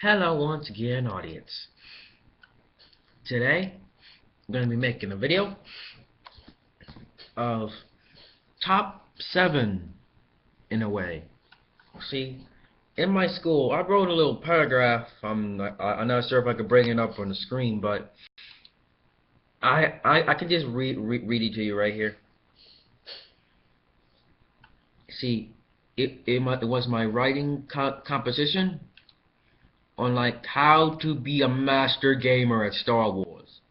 Hello once again, audience. Today, I'm going to be making a video of top 7 in a way. See, in my school, I wrote a little paragraph. I'm not sure if I could bring it up on the screen, but I can just read it to you right here. See, it was my writing composition on like how to be a master gamer at Star Wars,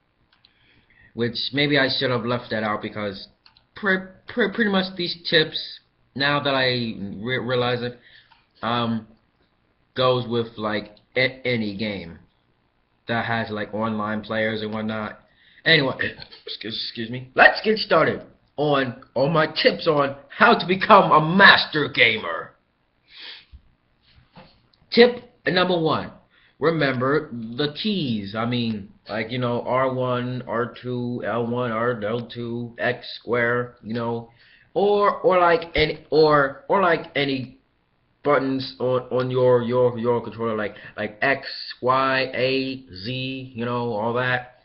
which maybe I should have left that out because pretty much these tips, now that I realize it, goes with like any game that has like online players and whatnot. Anyway, excuse me. Let's get started on my tips on how to become a master gamer. Tip number 1. Remember the keys. I mean, like, you know, R1, R2, L1, L2, X square, you know, or like any buttons on your controller, like X, Y, A, Z, you know, all that.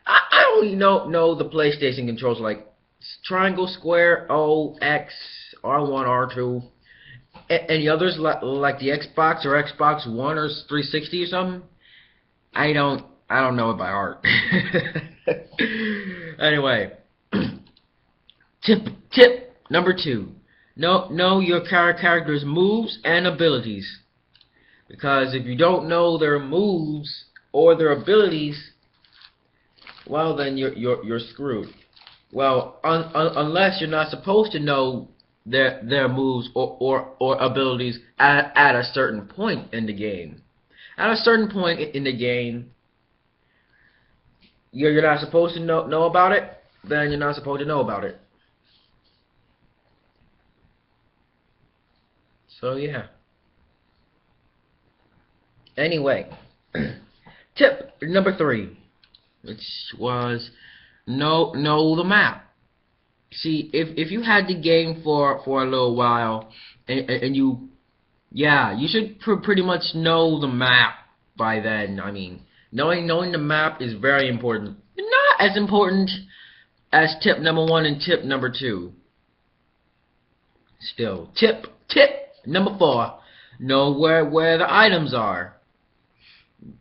I only know the PlayStation controls, like triangle, square, O, X, R1, R2. Any others like the Xbox or Xbox One or 360 or something? I don't know it by heart. Anyway, tip number 2: know your character's moves and abilities, because if you don't know their moves or their abilities, well, then you're screwed. Well, unless you're not supposed to know their moves or abilities at a certain point in the game. At a certain point in the game, you're not supposed to know about it. Then you're not supposed to know about it. So yeah. Anyway, tip number 3, which was know the map. See, if you had the game for a little while, and you should pretty much know the map by then. I mean, knowing the map is very important. Not as important as tip number 1 and tip number 2. Still, tip number 4: know where the items are.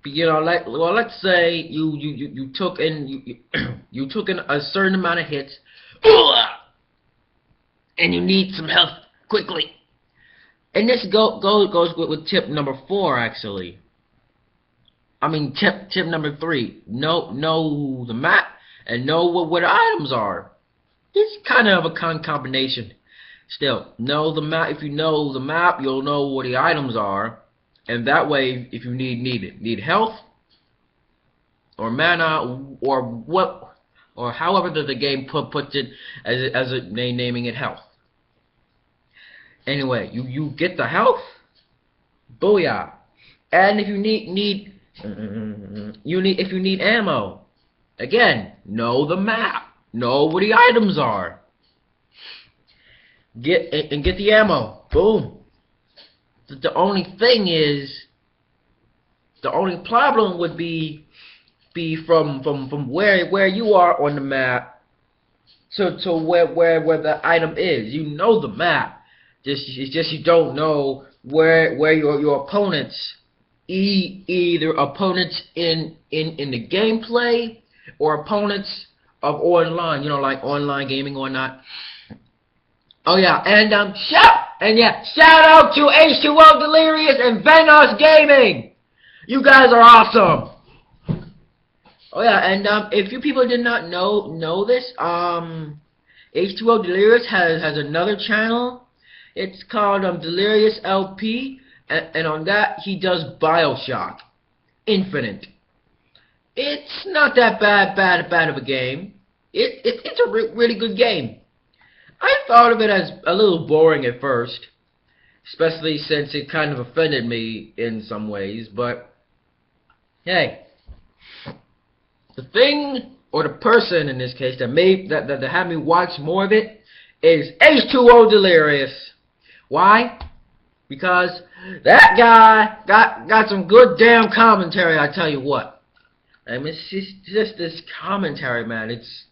You know, let's say you took in you took in a certain amount of hits, and you need some help quickly. And this goes with tip number 4, actually. I mean, tip number 3: know the map and know what the items are. It's kind of a combination. Still, know the map. If you know the map, you'll know what the items are, and that way, if you need health or mana or however the game puts it as naming it health. Anyway, you get the health, booyah. And if you need ammo, again, know the map, know where the items are. Get the ammo, boom. The only thing is, the only problem would be from where you are on the map to where the item is. You know the map. It's just you don't know where your opponents, either opponents in the gameplay or opponents of online, you know, like online gaming or not. Oh yeah, and shout out to H2O Delirious and Venos Gaming. You guys are awesome. Oh yeah, and if you people did not know this, H2O Delirious has another channel. It's called Delirious LP, and on that he does BioShock Infinite. It's not that bad of a game. It's a really good game. I thought of it as a little boring at first, especially since it kind of offended me in some ways, but hey, the thing, or the person in this case, that had me watch more of it is H2O Delirious. Why? Because That guy got some good damn commentary, I tell you what. I mean, it's just this commentary, man. It's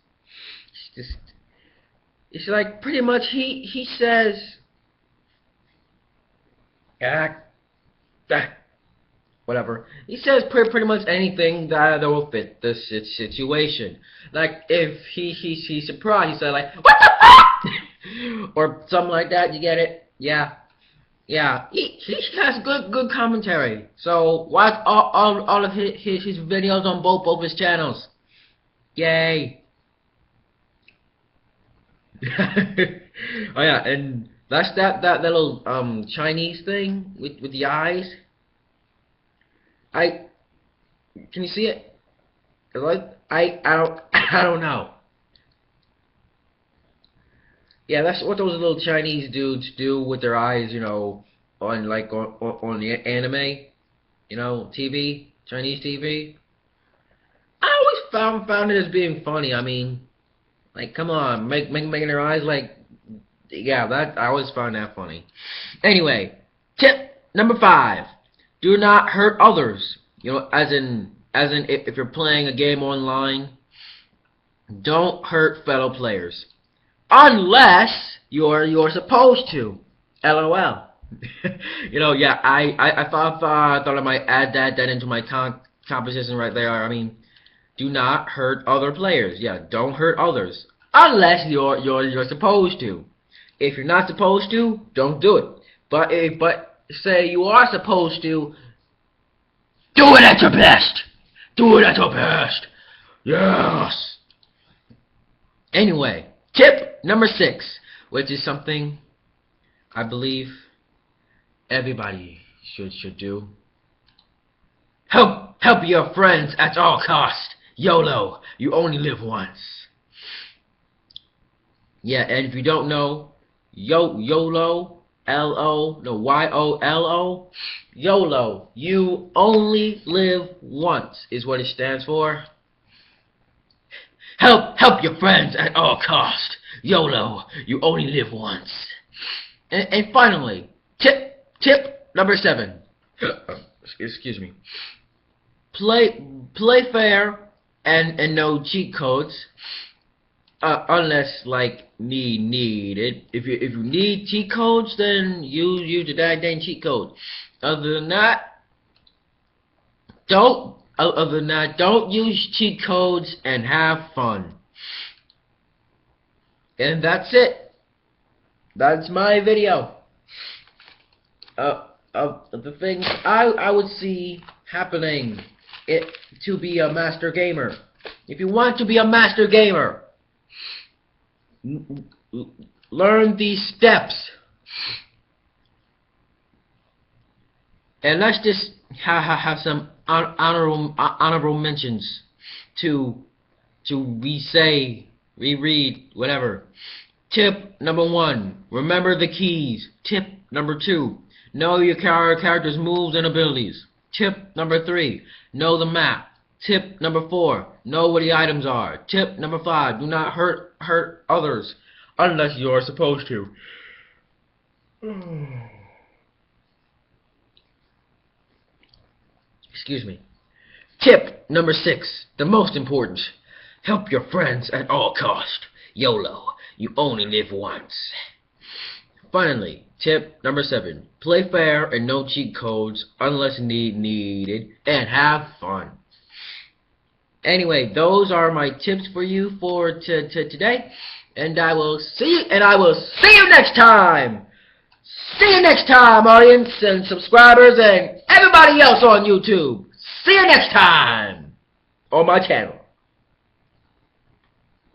just, it's like pretty much he says, ah, ah, whatever. He says pretty much anything that will fit this situation. Like if he's surprised, he said like, what the fuck, or something like that. You get it? Yeah. Yeah, he has good commentary. So watch all of his videos on both his channels. Yay! Oh yeah, and that's that little Chinese thing with the eyes. Can you see it? Like I don't know. Yeah, that's what those little Chinese dudes do with their eyes, you know, on like on the anime, you know, TV, Chinese TV. I always found it as being funny. I mean, like, come on, making their eyes like, yeah, that I always found that funny. Anyway, tip number 5: do not hurt others. You know, as in if you're playing a game online, don't hurt fellow players. Unless you're supposed to. LOL. You know, yeah, I thought I might add that into my composition right there. I mean, do not hurt other players. Yeah, don't hurt others unless you're supposed to. If you're not supposed to, don't do it. But say you are supposed to, do it at your best. Do it at your best. Yes. Anyway, tip number 6, which is something I believe everybody should do. Help your friends at all cost. YOLO, you only live once. Yeah, and if you don't know, YOLO, YOLO, YOLO, you only live once is what it stands for. Help your friends at all cost. YOLO, you only live once. And finally, tip number 7. Excuse me. Play fair and no cheat codes, unless like needed. If you need cheat codes, then use the dang cheat code. Other than that, don't use cheat codes and have fun. And that's it. That's my video of the things I would see happening to be a master gamer. If you want to be a master gamer, learn these steps. And let's just have some honorable mentions to reread, whatever. Tip number 1: remember the keys. Tip number 2: know your character's moves and abilities. Tip number 3: know the map. Tip number 4: know where the items are. Tip number 5: do not hurt others unless you're supposed to. Excuse me. Tip number 6, the most important: help your friends at all cost. YOLO, you only live once. Finally, tip number 7, play fair and no cheat codes unless needed, and have fun. Anyway, those are my tips for you for today, and I will see you next time. See you next time, audience and subscribers and everybody else on YouTube. See you next time on my channel.